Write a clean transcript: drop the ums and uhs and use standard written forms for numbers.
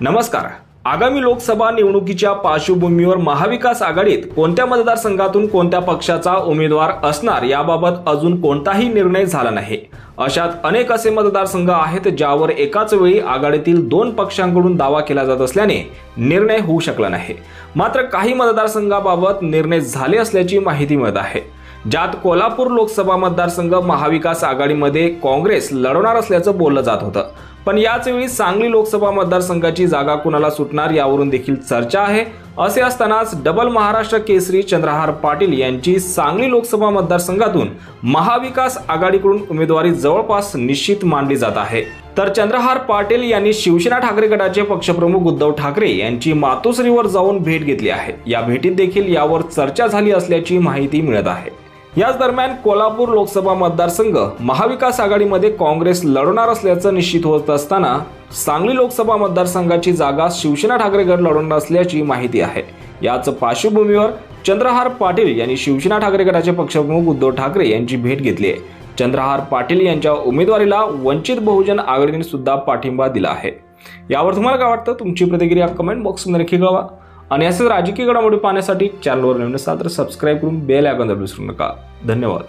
नमस्कार। आगामी लोकसभा निवडणुकीच्या पार्श्वभूमीवर महाविकास आघाडीत कोणत्या मतदारसंघातून कोणत्या पक्षाचा उमेदवार असणार याबाबत अजून कोणताही निर्णय झाला नाही। अशात अनेक असे मतदारसंघ आहेत ज्यावर एकाच वेळी आघाडीतील दोन पक्षांकडून दावा केला जात असल्याने निर्णय होऊ शकला नाही। मात्र काही मतदारसंघाबाबत निर्णय झाले असल्याची माहिती मिळत आहे, ज्यात कोल्हापूर लोकसभा मतदारसंघ महाविकास आघाडीमध्ये काँग्रेस लढवणार असल्याचं बोललं जात होतं। पण याच वेळी सांगली लोकसभा मतदारसंघाची जागा कुणाला सुटणार यावरून देखील चर्चा आहे। असे असतानाच डबल महाराष्ट्र केसरी चंद्रहार पाटील यांची सांगली लोकसभा मतदारसंघातून महाविकास आघाडीकडून उमेदवारी जवळपास निश्चित मानली जात आहे। तर चंद्रहार पाटील यांनी शिवसेना ठाकरे गटाचे पक्षप्रमुख उद्धव ठाकरे यांची मातोश्रीवर जाऊन भेट घेतली आहे। या भेटीत देखील यावर चर्चा झाली असल्याची माहिती मिळत आहे। याच दरम्यान कोल्हापूर लोकसभा मतदारसंघ महाविकास आघाडीमध्ये काँग्रेस लढवणार असल्याचं निश्चित होत असताना सांगली लोकसभा मतदारसंघाची जागा शिवसेना ठाकरे गट लढवणार असल्याची माहिती आहे। याच पार्श्वभूमीवर चंद्रहार पाटील यांनी शिवसेना ठाकरे गटाचे पक्षप्रमुख उद्धव ठाकरे यांची भेट घेतली आहे। चंद्रहार पाटील यांच्या उमेदवारीला वंचित बहुजन आघाडीने सुद्धा पाठिंबा दिला आहे। यावर तुम्हाला काय वाटतं? तुमची प्रतिक्रिया कमेंट बॉक्समध्ये नक्की कळवा आणि असेच राजकीय घडामोडी पाहण्यासाठी चॅनलवर नवीन असाल तर सबस्क्राइब करून बेल आयकॉन दाबून विसरू नका। धन्यवाद।